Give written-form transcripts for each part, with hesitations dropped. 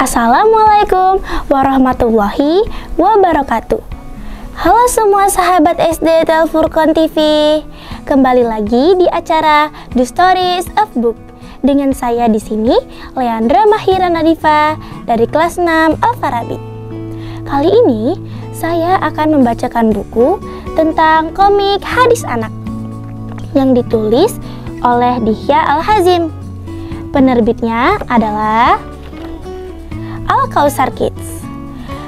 Assalamualaikum warahmatullahi wabarakatuh. Halo semua sahabat SD Telfurqan TV. Kembali lagi di acara The Stories of Book. Dengan saya di sini, Leandra Mahira Nadifa dari kelas 6 Al-Farabi. Kali ini saya akan membacakan buku tentang komik hadis anak yang ditulis oleh Dihya Al-Hazim. Penerbitnya adalah Al-Kausar Kids.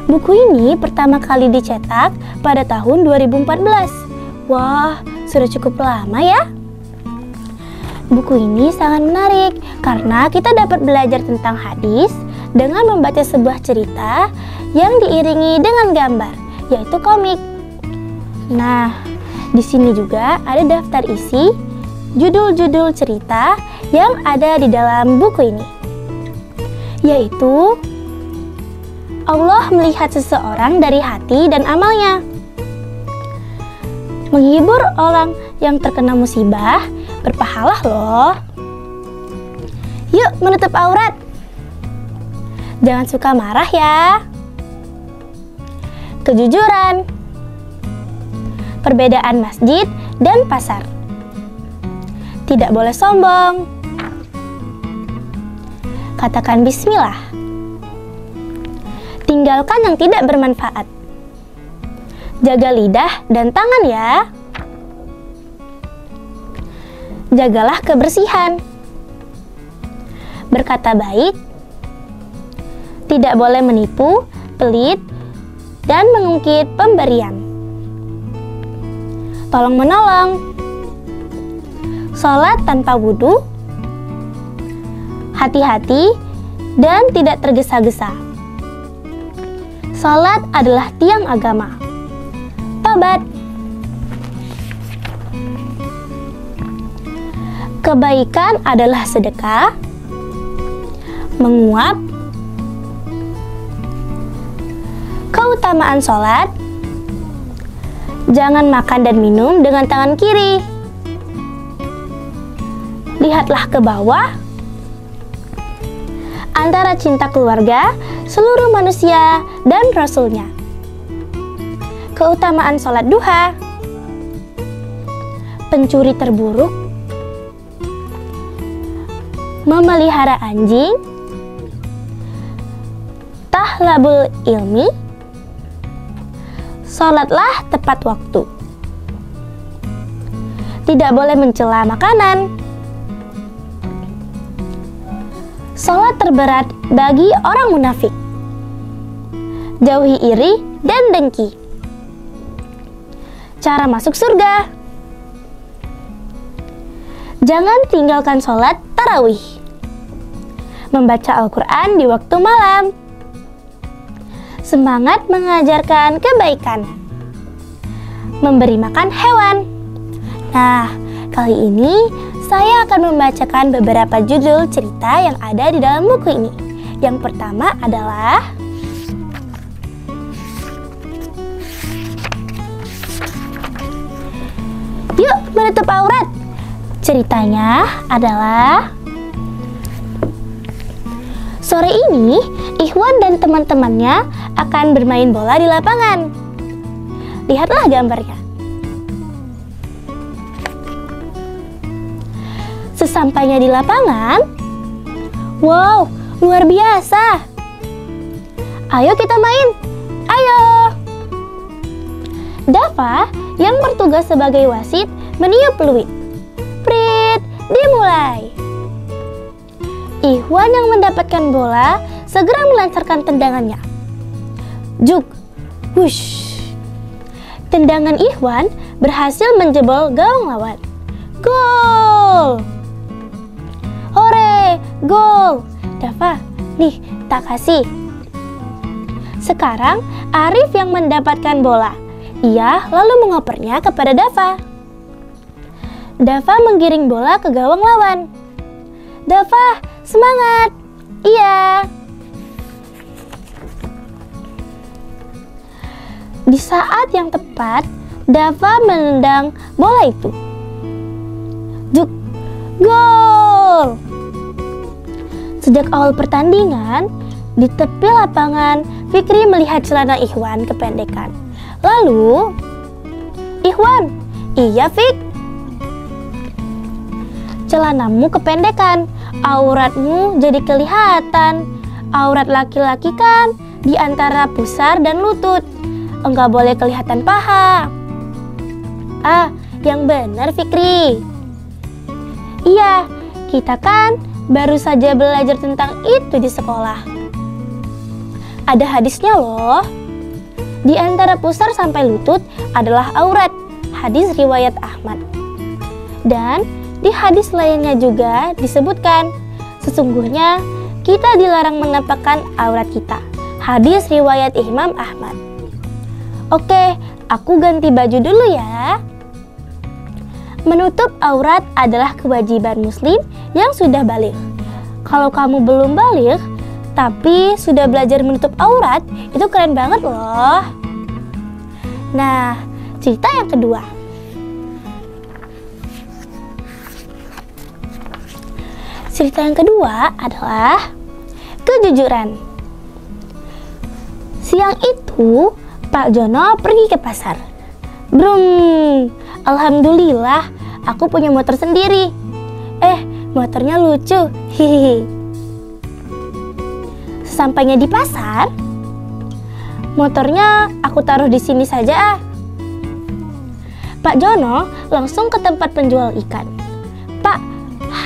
Buku ini pertama kali dicetak pada tahun 2014. Wah, sudah cukup lama ya. Buku ini sangat menarik karena kita dapat belajar tentang hadis dengan membaca sebuah cerita yang diiringi dengan gambar, yaitu komik. Nah, di sini juga ada daftar isi judul-judul cerita yang ada di dalam buku ini, yaitu Allah melihat seseorang dari hati dan amalnya, menghibur orang yang terkena musibah, berpahala loh. Yuk menutup aurat, jangan suka marah ya. Kejujuran, perbedaan masjid dan pasar, tidak boleh sombong, katakan bismillah, tinggalkan yang tidak bermanfaat, jaga lidah dan tangan ya, jagalah kebersihan, berkata baik, tidak boleh menipu, pelit, dan mengungkit pemberian, tolong menolong, sholat tanpa wudhu, hati-hati dan tidak tergesa-gesa. Salat adalah tiang agama. Tobat. Kebaikan adalah sedekah. Menguap. Keutamaan salat. Jangan makan dan minum dengan tangan kiri. Lihatlah ke bawah. Antara cinta keluarga, seluruh manusia, dan Rasulnya. Keutamaan sholat duha. Pencuri terburuk. Memelihara anjing. Tahlabul ilmi. Sholatlah tepat waktu. Tidak boleh mencela makanan. Sholat terberat bagi orang munafik. Jauhi iri dan dengki. Cara masuk surga. Jangan tinggalkan sholat tarawih. Membaca Al-Quran di waktu malam. Semangat mengajarkan kebaikan. Memberi makan hewan. Nah, kali ini saya akan membacakan beberapa judul cerita yang ada di dalam buku ini. Yang pertama adalah Yuk menutup aurat. Ceritanya adalah sore ini Ikhwan dan teman-temannya akan bermain bola di lapangan. Lihatlah gambarnya. Sesampainya di lapangan, wow, luar biasa. Ayo kita main, ayo. Dava yang bertugas sebagai wasit meniup peluit. Prit, dimulai. Ikhwan yang mendapatkan bola segera melancarkan tendangannya. Juk, wush. Tendangan Ikhwan berhasil menjebol gawang lawan. Gol! Hore, gol. Dava, nih, tak kasih. Sekarang Arif yang mendapatkan bola. Ia lalu mengopernya kepada Dava. Dava menggiring bola ke gawang lawan. Dava, semangat. Iya. Di saat yang tepat, Dava menendang bola itu. Juk, gol! Sejak awal pertandingan, Di tepi lapangan, Fikri melihat celana Ikhwan kependekan. Lalu, "Ikhwan, iya Fik, celanamu kependekan, auratmu jadi kelihatan. Aurat laki-laki kan di antara pusar dan lutut, enggak boleh kelihatan paha." "Ah, yang benar Fikri." "Iya, kita kan baru saja belajar tentang itu di sekolah. Ada hadisnya loh. Di antara pusar sampai lutut adalah aurat." Hadis riwayat Ahmad. Dan di hadis lainnya juga disebutkan, sesungguhnya kita dilarang menampakkan aurat kita. Hadis riwayat Imam Ahmad. Oke, aku ganti baju dulu ya. Menutup aurat adalah kewajiban muslim yang sudah baligh. Kalau kamu belum baligh, tapi sudah belajar menutup aurat, itu keren banget loh. Nah, cerita yang kedua. Cerita yang kedua adalah kejujuran. Siang itu, Pak Jono pergi ke pasar. Brum, alhamdulillah, aku punya motor sendiri. Motornya lucu, hihihi. Sesampainya di pasar, motornya aku taruh di sini saja. Pak Jono langsung ke tempat penjual ikan. "Pak,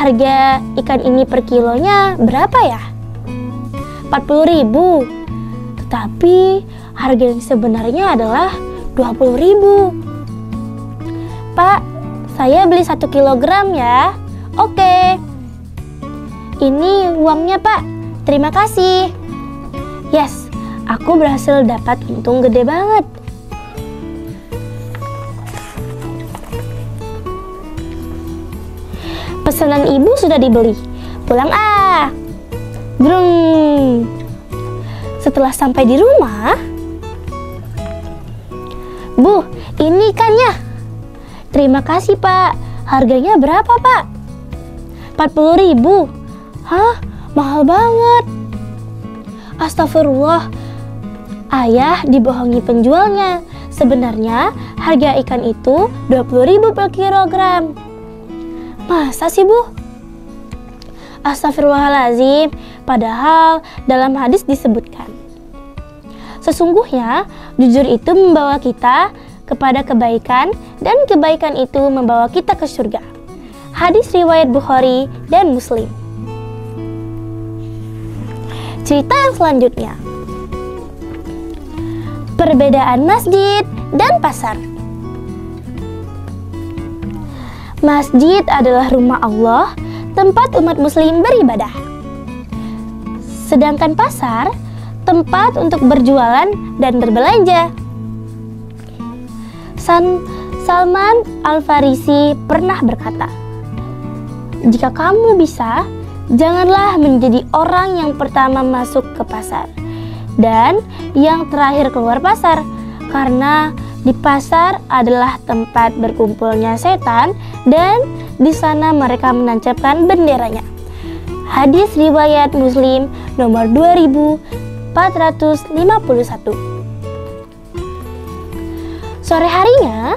harga ikan ini per kilonya berapa ya?" 40.000. Tetapi harga yang sebenarnya adalah 20.000. "Pak, saya beli 1 kilogram ya." "Oke. Ini uangnya Pak, terima kasih." Yes, aku berhasil dapat untung gede banget. Pesanan ibu sudah dibeli. Pulang ah. Brung. Setelah sampai di rumah, "Bu, ini ikannya." "Terima kasih Pak. Harganya berapa Pak?" 40.000. "Hah? Mahal banget." "Astagfirullah. Ayah dibohongi penjualnya. Sebenarnya harga ikan itu 20.000 per kilogram." "Masa sih Bu?" "Astagfirullahaladzim. Padahal dalam hadis disebutkan, sesungguhnya jujur itu membawa kita kepada kebaikan dan kebaikan itu membawa kita ke surga." Hadis riwayat Bukhari dan Muslim. Cerita yang selanjutnya. Perbedaan masjid dan pasar. Masjid adalah rumah Allah, tempat umat muslim beribadah. Sedangkan pasar, tempat untuk berjualan dan berbelanja. Salman Al-Farisi pernah berkata, "Jika kamu bisa, janganlah menjadi orang yang pertama masuk ke pasar dan yang terakhir keluar pasar, karena di pasar adalah tempat berkumpulnya setan dan di sana mereka menancapkan benderanya." Hadis riwayat Muslim nomor 2451. Sore harinya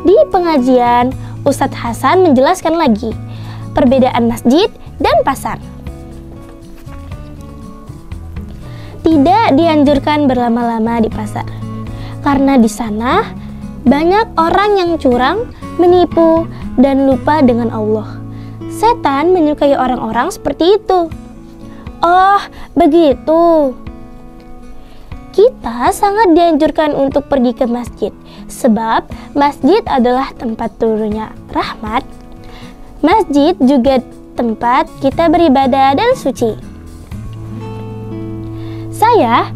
di pengajian, Ustadz Hasan menjelaskan lagi perbedaan masjid dan pasar. Tidak dianjurkan berlama-lama di pasar, karena di sana banyak orang yang curang, menipu, dan lupa dengan Allah. Setan menyukai orang-orang seperti itu. Oh, begitu. Kita sangat dianjurkan untuk pergi ke masjid, sebab masjid adalah tempat turunnya rahmat. Masjid juga tempat kita beribadah dan suci. Saya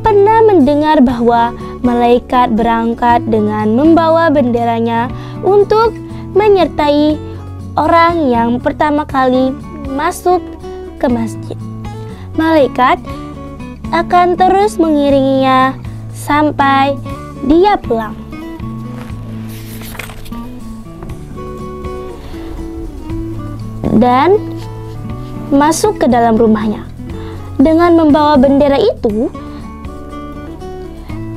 pernah mendengar bahwa malaikat berangkat dengan membawa benderanya untuk menyertai orang yang pertama kali masuk ke masjid. Malaikat akan terus mengiringinya sampai dia pulang. Dan masuk ke dalam rumahnya. dengan membawa bendera itu.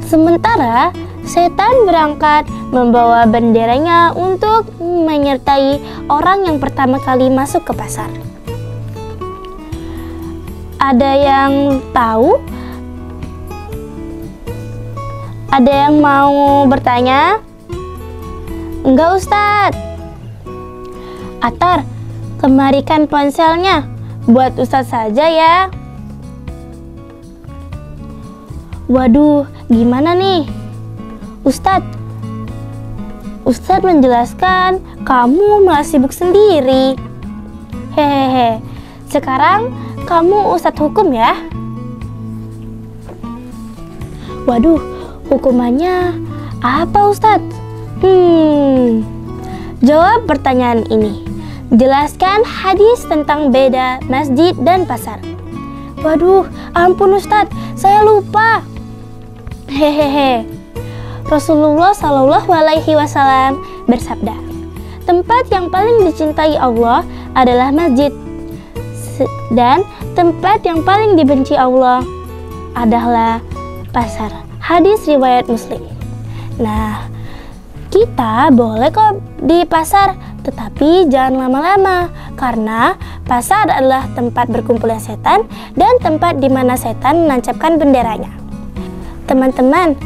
Sementara setan berangkat membawa benderanya untuk menyertai orang yang pertama kali masuk ke pasar. Ada yang tahu? Ada yang mau bertanya? Enggak, Ustadz. Atar, kemarikan ponselnya. Buat Ustadz saja ya. Waduh, gimana nih? Ustadz menjelaskan, kamu malah sibuk sendiri. Hehehe, sekarang kamu Ustadz hukum ya. Waduh, hukumannya apa Ustadz? Jawab pertanyaan ini. Jelaskan hadis tentang beda masjid dan pasar. Waduh, ampun Ustadz, saya lupa. Hehehe. Rasulullah Shallallahu Alaihi Wasallam bersabda, tempat yang paling dicintai Allah adalah masjid, dan tempat yang paling dibenci Allah adalah pasar. Hadis riwayat Muslim. Nah, kita boleh kok di pasar, tetapi jangan lama-lama, karena pasar adalah tempat berkumpulnya setan dan tempat di mana setan menancapkan benderanya. Teman-teman,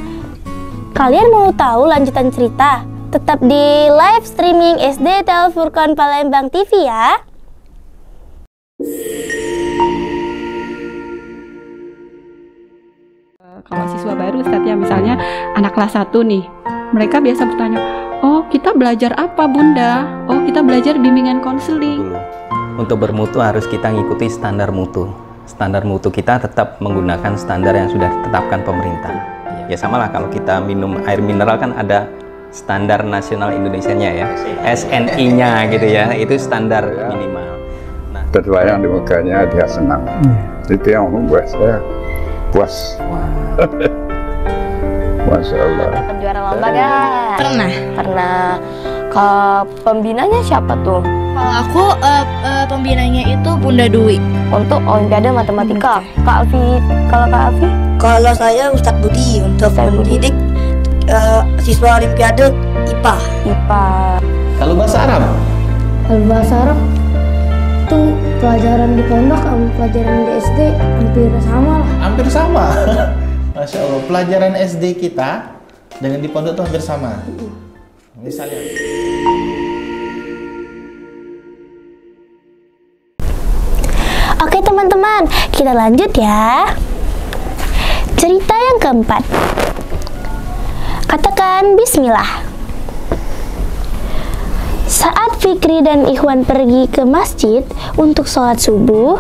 kalian mau tahu lanjutan cerita? Tetap di live streaming SDTL Furqan Palembang TV ya. Kalau siswa baru Ustadz ya, misalnya anak kelas 1 nih, mereka biasa bertanya, oh kita belajar apa Bunda? Oh kita belajar bimbingan konseling. Untuk bermutu harus kita ngikuti standar mutu. Standar mutu kita tetap menggunakan standar yang sudah ditetapkan pemerintah. Ya samalah kalau kita minum air mineral kan ada standar nasional Indonesianya ya, SNI-nya gitu ya, itu standar minimal. Nah, terbayang di mukanya dia senang. Itu yang membuat saya puas. Masya Allah. Juara lomba gak? Pernah. Ke pembinanya siapa tuh? Kalau aku pembinanya itu Bunda Dwi. Untuk Olimpiade Matematika. Kak Alfi, kalau Kak Alfi? Kalau saya Ustadz Budi untuk mendidik siswa Olimpiade IPA. Kalau bahasa Arab? Kalau bahasa Arab itu pelajaran di pondok sama pelajaran di SD hampir sama lah. Hampir sama. Masya Allah, pelajaran SD kita dengan di pondok itu hampir sama. Misalnya. Oke teman-teman, kita lanjut ya. Cerita yang keempat. Katakan bismillah. Saat Fikri dan Ikhwan pergi ke masjid untuk sholat subuh,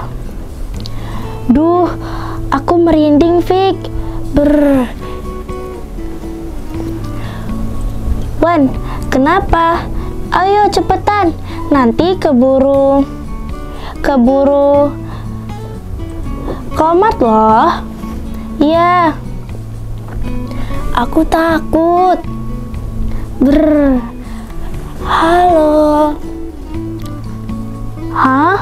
duh, aku merinding Fik. Wan, kenapa? Ayo cepetan, nanti keburu komat loh. Iya, aku takut. Halo. Hah?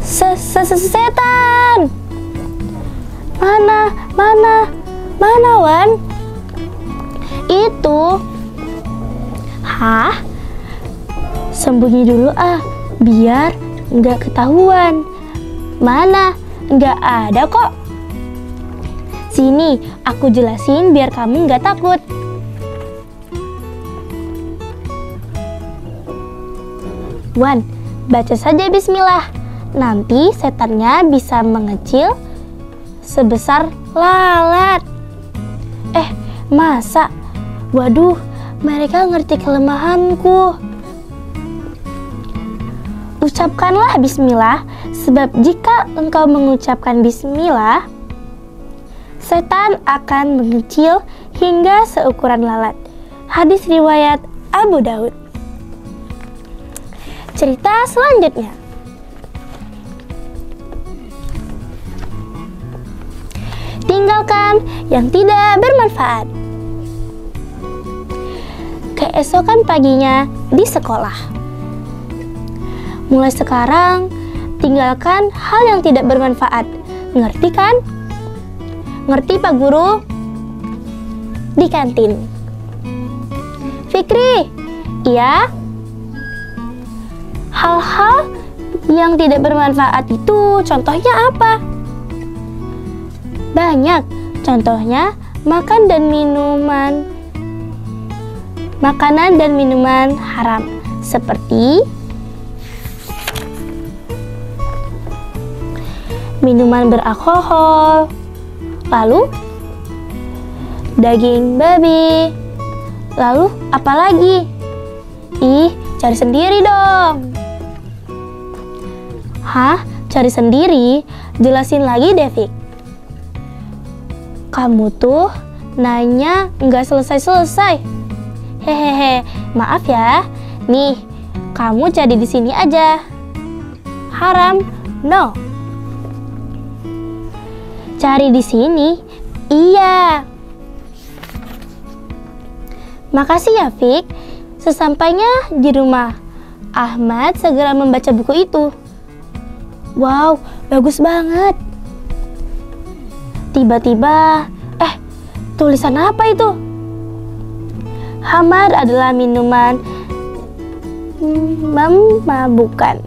Setan. Mana Wan? Itu. Hah? Sembunyi dulu biar nggak ketahuan. Mana? Nggak ada kok. Sini, aku jelasin biar kamu nggak takut. Wan, baca saja bismillah. Nanti setannya bisa mengecil sebesar lalat. Masa? Waduh, mereka ngerti kelemahanku. Ucapkanlah bismillah, sebab jika engkau mengucapkan bismillah, setan akan mengecil hingga seukuran lalat. Hadis riwayat Abu Daud. Cerita selanjutnya. Tinggalkan yang tidak bermanfaat. Keesokan paginya di sekolah. Mulai sekarang, tinggalkan hal yang tidak bermanfaat, Ngerti kan? Ngerti Pak Guru? Di kantin. Fikri, iya? Hal-hal yang tidak bermanfaat itu contohnya apa? Banyak. Contohnya makanan dan minuman haram seperti minuman beralkohol, lalu daging babi, lalu apa lagi? Ih, cari sendiri dong. Hah? Cari sendiri? Jelasin lagi, Devik. Kamu tuh nanya nggak selesai-selesai. Hehehe, maaf ya. Nih, kamu jadi di sini aja. Haram? No. Cari di sini? Iya. Makasih ya, Fik. Sesampainya di rumah, Ahmad segera membaca buku itu. Wow, bagus banget. Tiba-tiba, tulisan apa itu? Khamar adalah minuman memabukkan.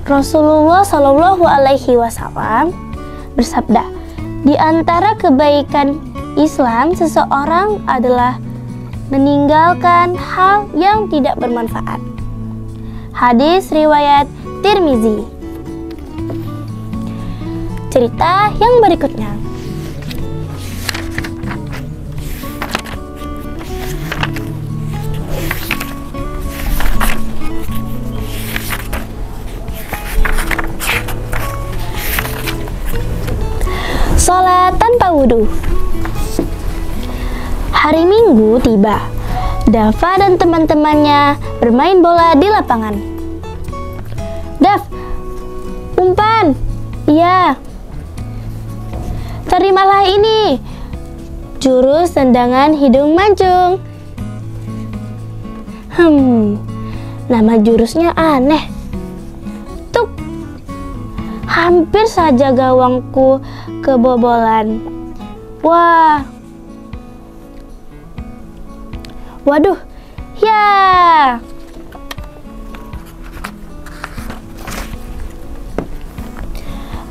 Rasulullah Shallallahu Alaihi Wasallam bersabda, di antara kebaikan Islam seseorang adalah meninggalkan hal yang tidak bermanfaat. Hadis riwayat Tirmizi. Cerita yang berikutnya. Sholat tanpa wudhu. Hari Minggu tiba. Dava dan teman-temannya bermain bola di lapangan. Dav, umpan. Iya. Terimalah ini. Jurus tendangan hidung mancung. Nama jurusnya aneh. Tuk. Hampir saja gawangku kebobolan. Wah. Waduh. Ya.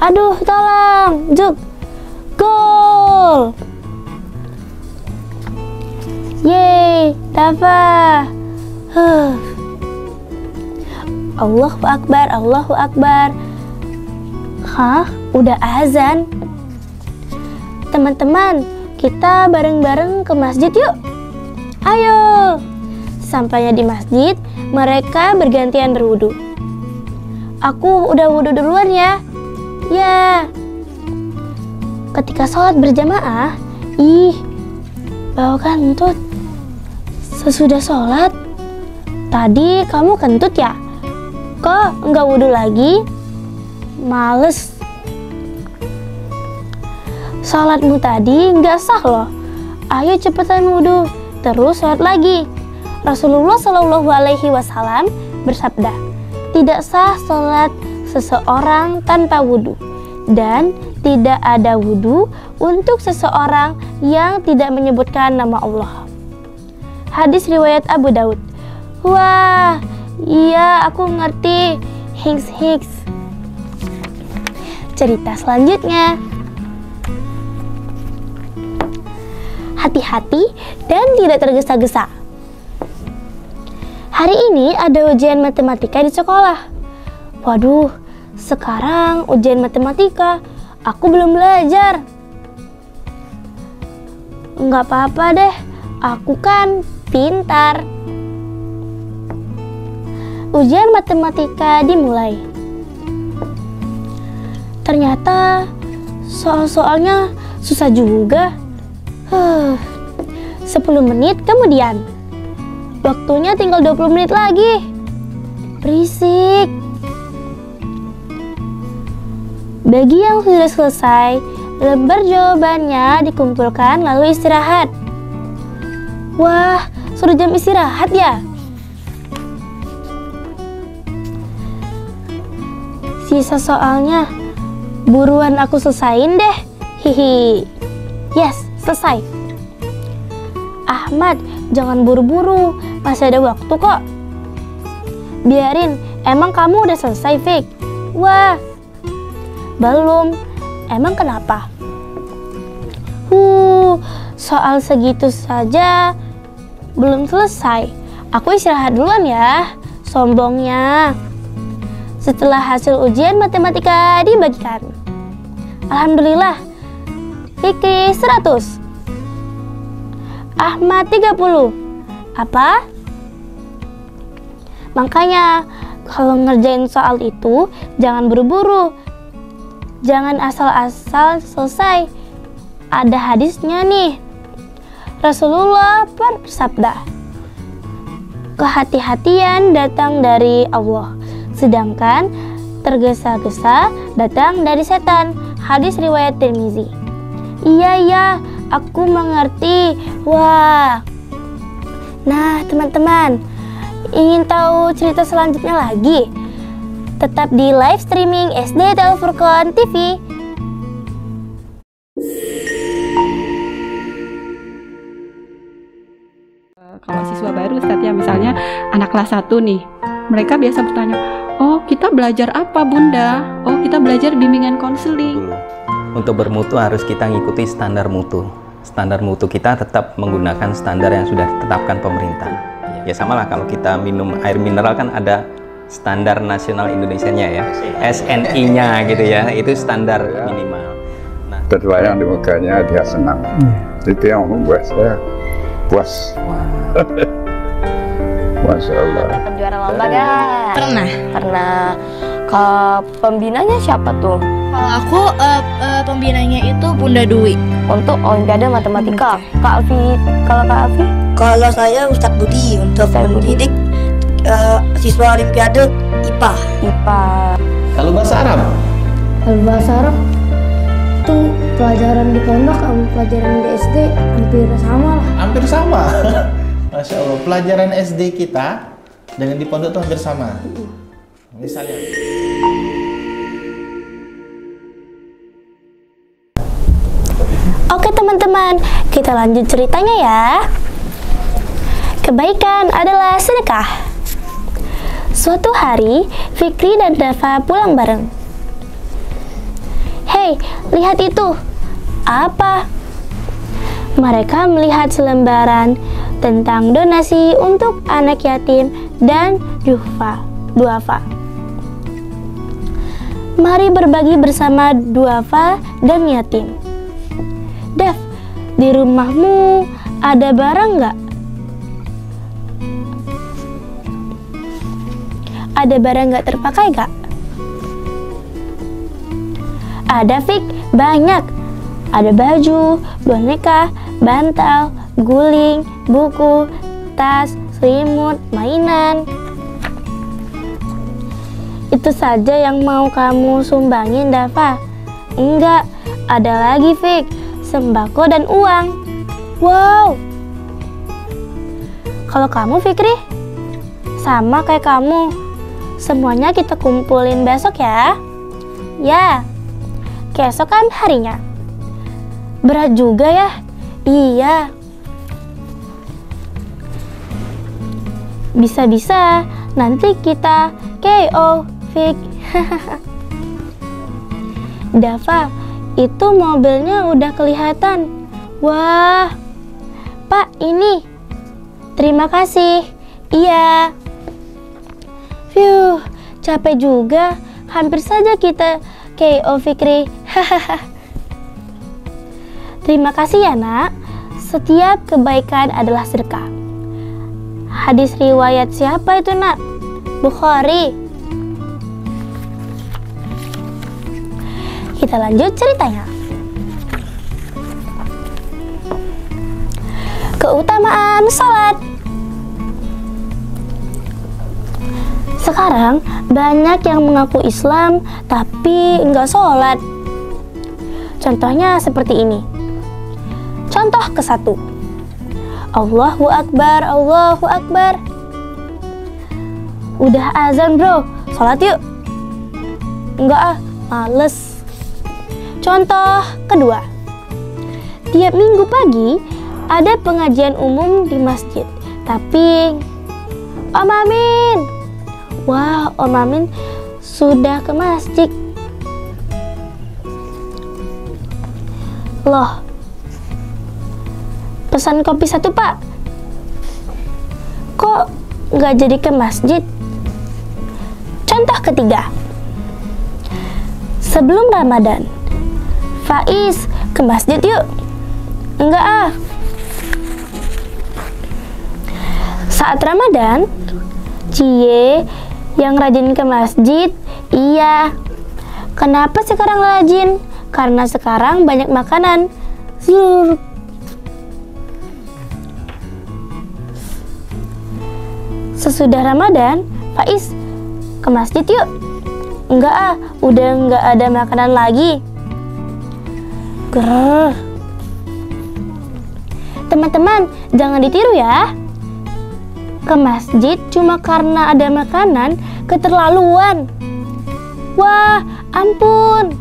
Aduh, tolong. Juk. Gol. Yeay, Dava. Allahu Akbar, Allahu Akbar. Hah? Udah azan? Teman-teman, kita bareng-bareng ke masjid yuk. Ayo. Sampainya di masjid, mereka bergantian berwudu. Aku udah wudu duluan ya. Ya. Ketika sholat berjamaah, bau kentut. Sesudah sholat, tadi kamu kentut ya? Kok nggak wudu lagi? Males. Sholatmu tadi nggak sah loh. Ayo cepetan wudu, terus sholat lagi. Rasulullah Shallallahu Alaihi Wasallam bersabda, tidak sah sholat seseorang tanpa wudu, dan tidak ada wudu untuk seseorang yang tidak menyebutkan nama Allah. Hadis riwayat Abu Daud. Wah, iya aku ngerti. Hiks. Cerita selanjutnya. Hati-hati dan tidak tergesa-gesa. Hari ini ada ujian matematika di sekolah. Waduh, sekarang ujian matematika. Aku belum belajar. Nggak apa-apa deh, aku kan pintar. Ujian matematika dimulai. Ternyata soal-soalnya susah juga. 10 menit kemudian. Waktunya tinggal 20 menit lagi. Berisik. Bagi yang sudah selesai, lembar jawabannya dikumpulkan lalu istirahat. Wah, sudah jam istirahat ya? Sisa soalnya Buruan aku selesain deh. Hihi. Yes, selesai. Ahmad, jangan buru-buru, masih ada waktu kok. Biarin, emang kamu udah selesai, Fik? Wah, belum. Emang kenapa? Soal segitu saja belum selesai. Aku istirahat duluan ya, sombongnya. Setelah hasil ujian matematika dibagikan. Alhamdulillah, Fikri 100, Ahmad 30. Apa? Makanya kalau ngerjain soal itu jangan buru-buru. Jangan asal-asal selesai. Ada hadisnya nih. Rasulullah bersabda, kehati-hatian datang dari Allah, sedangkan tergesa-gesa datang dari setan. Hadis riwayat Tirmizi. Iya, aku mengerti. Wah. Nah, teman-teman, ingin tahu cerita selanjutnya lagi? Tetap di live streaming SDTL Furqan TV. Kalau siswa baru Ustaz ya, misalnya anak kelas 1 nih, mereka biasa bertanya, oh kita belajar apa Bunda? Oh kita belajar bimbingan konseling. Untuk bermutu harus kita ngikuti standar mutu. Standar mutu kita tetap menggunakan standar yang sudah ditetapkan pemerintah. Ya samalah kalau kita minum air mineral kan ada standar nasional Indonesianya ya, SNI-nya gitu ya, itu standar minimal. Nah, Terbayang di mukanya dia senang. Itu yang membuat saya puas. Masya Allah. Dapat juara lomba gak? Pernah. Ke pembinanya siapa tuh? Kalau aku pembinanya itu Bunda Dwi. Untuk Olimpiade Matematika. Kak Alfi, kalau Kak Alfi? Kalau saya Ustadz Budi untuk mendidik siswa Olimpiade IPA. Kalau bahasa Arab? Kalau bahasa Arab tuh pelajaran di pondok sama pelajaran di SD hampir sama lah. Hampir sama. Masya Allah, pelajaran SD kita dengan di pondok tuh hampir sama. Misalnya. Oke teman-teman, kita lanjut ceritanya ya. Kebaikan adalah sedekah. Suatu hari, Fikri dan Dafa pulang bareng. Hei, lihat itu. Apa? Mereka melihat selembaran tentang donasi untuk anak yatim dan duafa. Mari berbagi bersama duafa dan yatim. Dev, di rumahmu ada barang nggak? Ada barang nggak terpakai nggak? Ada, Fik, banyak. Ada baju, boneka, bantal, guling, buku, tas, selimut, mainan. Itu saja yang mau kamu sumbangin, Dafa? Enggak, ada lagi, Fik. Sembako dan uang. Wow. Kalau kamu, Fikri? Sama kayak kamu. Semuanya kita kumpulin besok ya. Ya, keesokan harinya. Berat juga ya? Iya. Bisa-bisa nanti kita KO, Fik. Dafa, itu mobilnya udah kelihatan. Wah. Pak, ini. Terima kasih. Iya. Phew, capek juga. Hampir saja kita KO, Fikri. Terima kasih ya, Nak. Setiap kebaikan adalah sedekah. Hadis riwayat siapa itu, Nak? Bukhari. Kita lanjut ceritanya. Keutamaan sholat. Sekarang banyak yang mengaku Islam tapi enggak sholat. Contohnya seperti ini. Contoh ke-1. Allahu Akbar, Allahu Akbar. Udah azan bro, sholat yuk. Enggak ah, males. Contoh kedua, tiap minggu pagi ada pengajian umum di masjid. Tapi Om Amin, wah Om Amin sudah ke masjid. Loh, pesan kopi 1 Pak. Kok nggak jadi ke masjid? Contoh ketiga, sebelum Ramadan, Faiz ke masjid yuk. Enggak ah. Saat Ramadan, Cie yang rajin ke masjid. Iya. Kenapa sekarang rajin? Karena sekarang banyak makanan. Sesudah Ramadan, Faiz ke masjid yuk. Enggak ah, udah enggak ada makanan lagi. Grrr. Teman-teman, jangan ditiru ya. Ke masjid cuma karena ada makanan, keterlaluan. Wah, ampun.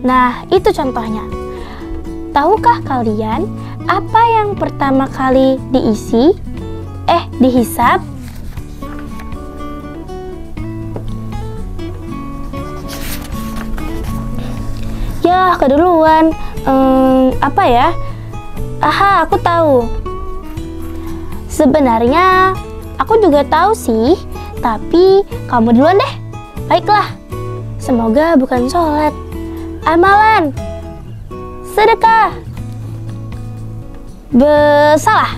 Nah, itu contohnya. Tahukah kalian apa yang pertama kali dihisap? Ya, keduluan. Apa ya? Aha, aku tahu. Sebenarnya aku juga tahu sih, tapi kamu duluan deh. Baiklah, semoga bukan sholat, amalan, sedekah, salah.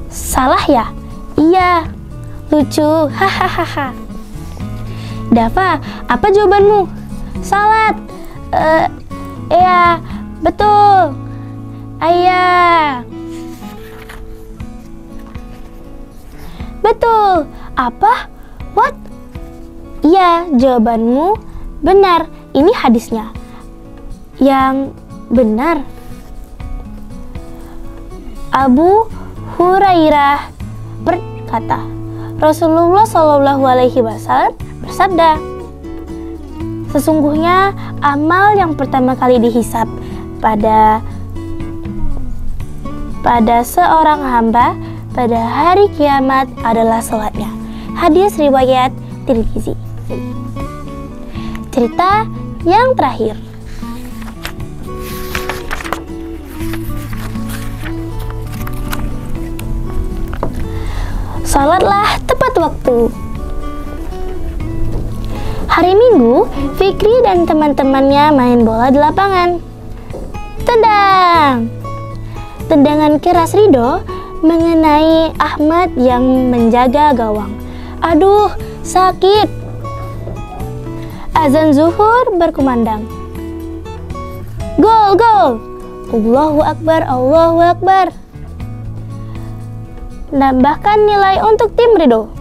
Salah ya? Iya, lucu, hahaha. Dava, apa jawabanmu? Salat. Iya, betul. Ayah. Betul. Apa? What? Iya, jawabanmu benar. Ini hadisnya. Yang benar. Abu Hurairah berkata, Rasulullah Shallallahu Alaihi Wasallam bersabda, sesungguhnya amal yang pertama kali dihisap pada seorang hamba pada hari kiamat adalah salatnya. Hadis riwayat Tirmizi. Cerita yang terakhir. Salatlah tepat waktu. Hari Minggu, Fikri dan teman-temannya main bola di lapangan. Tendang! Tendangan keras Rido mengenai Ahmad yang menjaga gawang. Aduh, sakit. Azan zuhur berkumandang. Gol, gol. Allahu Akbar, Allahu Akbar. Nambahkan nilai untuk tim Rido.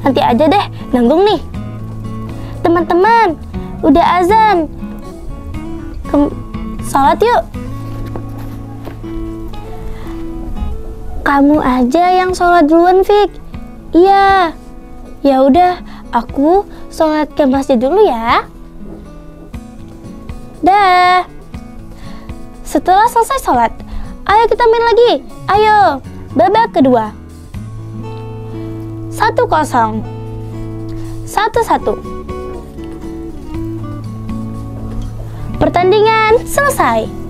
Nanti aja deh, nanggung nih. Teman-teman, udah azan. Salat yuk. Kamu aja yang sholat duluan, Fik. Iya. Ya udah, aku sholat ke masjid dulu ya. Dah. Setelah selesai sholat, ayo kita main lagi. Ayo, babak kedua. 1-0. 1-1. Pertandingan selesai.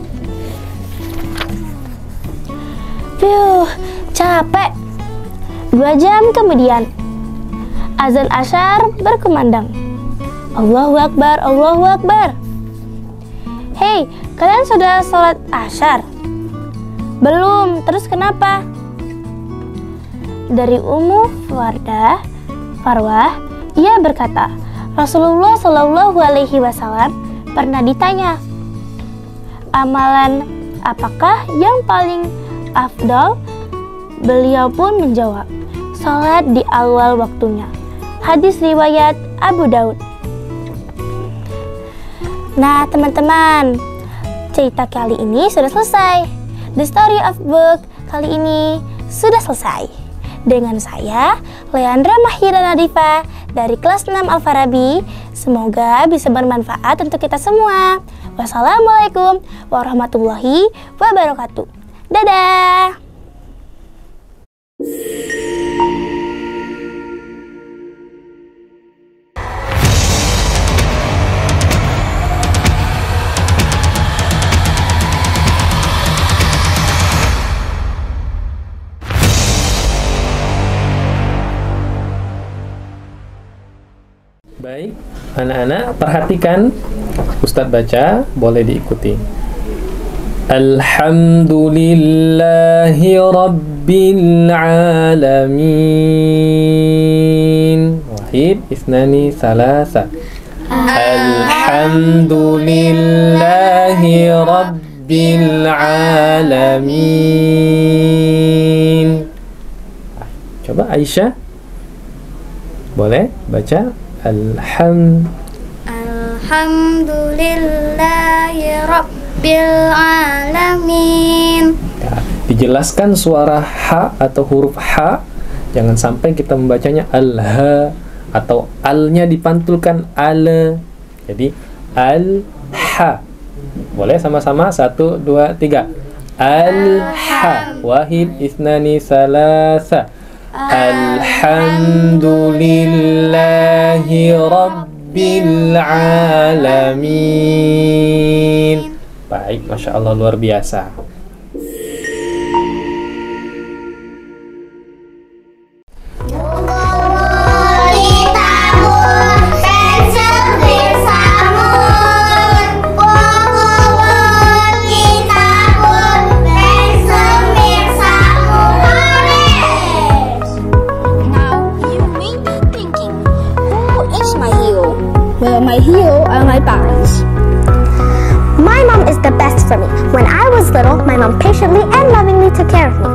Capek. 2 jam kemudian, azan asyar berkumandang. Allahu Akbar, Allahu Akbar. Hei, kalian sudah sholat asyar? Belum, terus kenapa? Dari Ummu Farwah, ia berkata, Rasulullah Shallallahu Alaihi Wasallam pernah ditanya, amalan apakah yang paling afdal? Beliau pun menjawab, salat di awal waktunya. Hadis riwayat Abu Daud. Nah teman-teman, cerita kali ini sudah selesai. The story of book kali ini sudah selesai. dengan saya, Leandra Mahira Nadifa dari kelas 6 Al-Farabi. Semoga bisa bermanfaat untuk kita semua. Wassalamualaikum warahmatullahi wabarakatuh. Dadah! Baik, anak-anak perhatikan, Ustadz baca, boleh diikuti. Alhamdulillahi Rabbil Alamin. Wahid, isnani, salasa. Alhamdulillahi Rabbil Alamin. Coba Aisyah, boleh baca. Alhamdulillahi Rabbil Alamin. Ya, dijelaskan suara H atau huruf H, jangan sampai kita membacanya al-ha atau al-nya dipantulkan al. Jadi al-ha. Boleh sama-sama 1, 2, 3. Al-ha. Wahid, isnani, salasa. Alhamdulillahi Rabbil Alamin. Baik, Masya Allah, luar biasa. Well, my hero are my parents. My mom is the best for me. When I was little, my mom patiently and lovingly took care of me.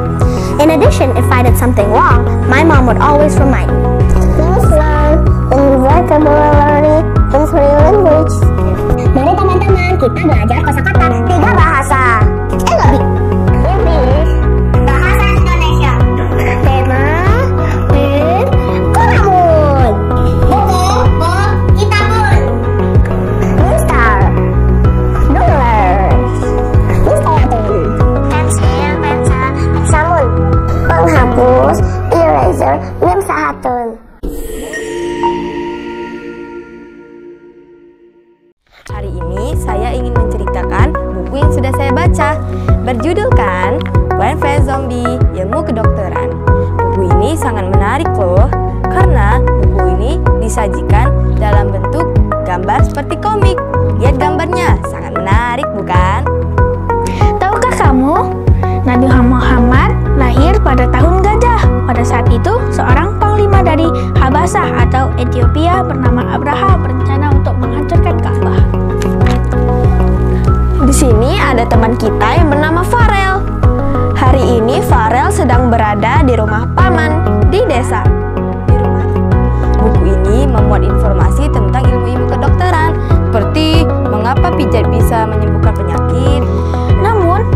In addition, if I did something wrong, my mom would always remind me. Let's learn English vocabulary in 3 languages. Mari teman-teman, kita belajar kosakata 3 bahasa. Lebih. English, bahasa Indonesia. Tema, pin, kolamun. Buku, kitabun. Mister, dollars. Misteratun. Pensil, pensa, pensamun. Penghapus, eraser, wimsahatun. Hari ini saya ingin menceritakan buku yang sudah saya baca, berjudulkan When Friends Zombie, Ilmu Kedokteran. Buku ini sangat menarik loh, karena buku ini disajikan dalam bentuk gambar seperti komik. Lihat gambarnya, sangat menarik bukan? Tahukah kamu, Nabi Muhammad lahir pada tahun gajah. Pada saat itu, seorang panglima dari Habasah atau Ethiopia bernama Abraha berencana untuk menghancurkan Ka'bah. Di sini ada teman kita yang bernama Farel. Hari ini Farel sedang berada di rumah paman di desa. Di rumah buku ini memuat informasi tentang ilmu-ilmu kedokteran, seperti mengapa pijat bisa menyembuhkan penyakit. Namun,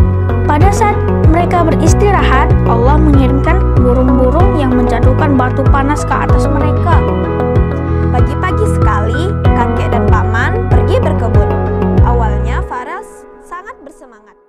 pada saat mereka beristirahat, Allah mengirimkan burung-burung yang menjatuhkan batu panas ke atas mereka. Pagi-pagi sekali, kakek dan paman pergi berkebun. Awalnya Farel sangat bersemangat.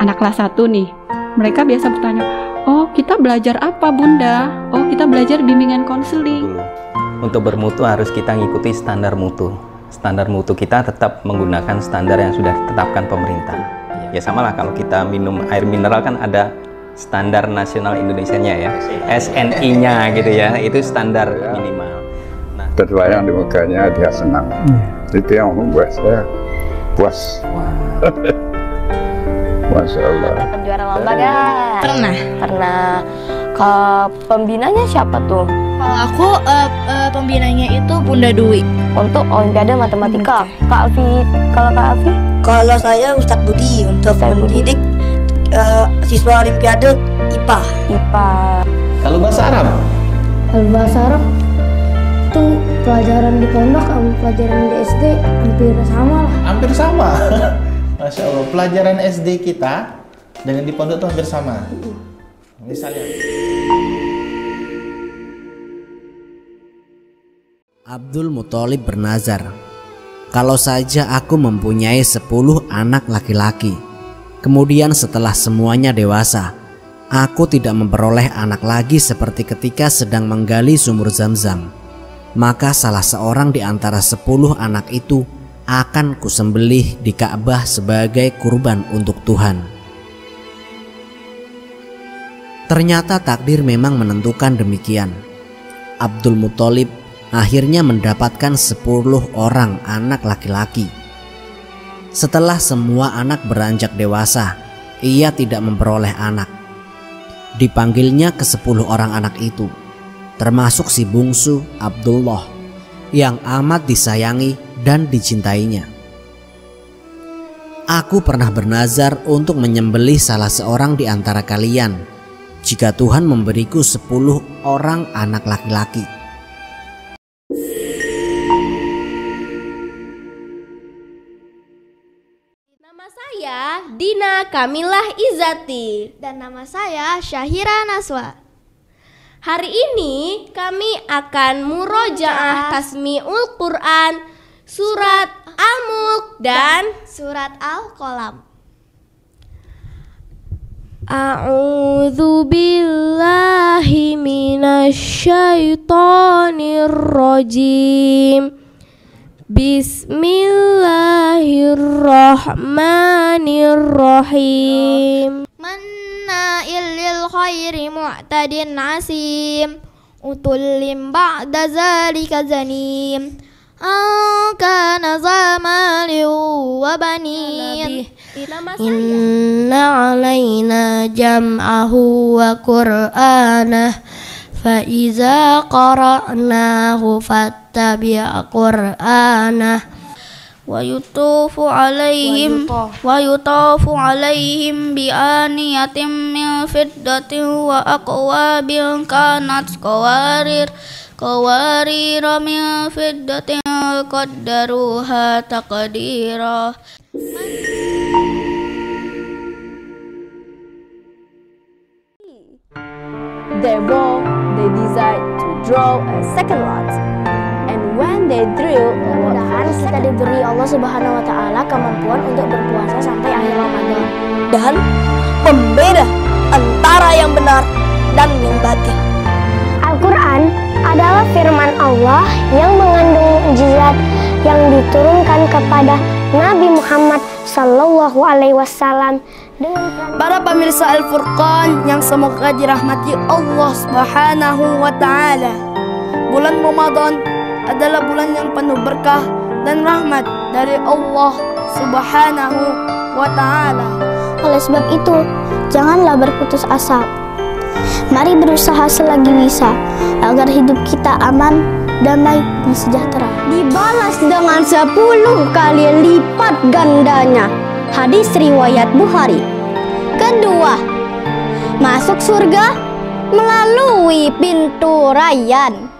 anak kelas 1 nih, mereka biasa bertanya, oh kita belajar apa bunda? Oh kita belajar bimbingan konseling. Untuk bermutu harus kita ngikuti standar mutu. Standar mutu kita tetap menggunakan standar yang sudah ditetapkan pemerintah. Ya sama lah kalau kita minum air mineral kan ada standar nasional Indonesianya ya, SNI-nya gitu ya, itu standar minimal. Terbayang di mukanya dia senang. Itu yang membuat saya puas. Masya Allah. Dapat juara lomba gak? Pernah. Ke pembinanya siapa tuh? Kalau aku pembinanya itu Bunda Dwi. Untuk Olimpiade Matematika. Kak Alfi, kalau Kak Alfi? Kalau saya Ustadz Budi untuk mendidik siswa Olimpiade IPA. Kalau bahasa Arab? Kalau bahasa Arab itu pelajaran di pondok sama pelajaran di SD hampir sama lah. Hampir sama. Masya Allah, pelajaran SD kita dengan di pondok itu hampir sama. Misalnya Abdul Muthalib bernazar, kalau saja aku mempunyai 10 anak laki-laki, kemudian setelah semuanya dewasa, aku tidak memperoleh anak lagi seperti ketika sedang menggali sumur Zam-Zam, maka salah seorang di antara 10 anak itu akan kusembelih di Ka'bah sebagai kurban untuk Tuhan. Ternyata takdir memang menentukan demikian. Abdul Muthalib akhirnya mendapatkan 10 orang anak laki-laki. Setelah semua anak beranjak dewasa, ia tidak memperoleh anak. Dipanggilnya ke 10 orang anak itu, termasuk si bungsu Abdullah yang amat disayangi dan dicintainya. Aku pernah bernazar untuk menyembelih salah seorang di antara kalian jika Tuhan memberiku 10 orang anak laki-laki. Nama saya Dina Kamilah Izati. Dan nama saya Syahira Naswa. Hari ini kami akan murojaah tasmi'ul Quran, surat Al-Mulk dan surat Al-Qalam. A'udzu billahi minasyaitonir rajim. Bismillahirrahmanirrahim. Manna'il lil khairi mu'tadin asim. Utullim ba'da zalika zanim. Kana zamali wa banin. Inna alaina jam'ahu wa qur'anah, fa iza qara'nahu fattabi' qur'anah. Wa yutafu alaihim bi aniyatin min fiddatin wa aqwabin kanat qawarira min fiddatin qaddaruha taqdira. Therefore, they decide to draw a second lot. And when they drew, mudah-mudahan kita diberi Allah Subhanahu wa Ta'ala kemampuan untuk berpuasa sampai akhir Ramadan. Dan pembeda antara yang benar dan yang batil. Al-Quran adalah firman Allah yang mengandung mukjizat yang diturunkan kepada Nabi Muhammad Sallallahu Alaihi Wasallam. Para pemirsa Al-Furqan yang semoga dirahmati Allah Subhanahu wa Ta'ala, bulan Ramadan adalah bulan yang penuh berkah dan rahmat dari Allah Subhanahu wa Ta'ala. Oleh sebab itu, janganlah berputus asa. Mari berusaha selagi bisa agar hidup kita aman, damai, dan sejahtera. Dibalas dengan 10 kali lipat gandanya. Hadis riwayat Bukhari. Kedua, masuk surga melalui pintu Rayyan.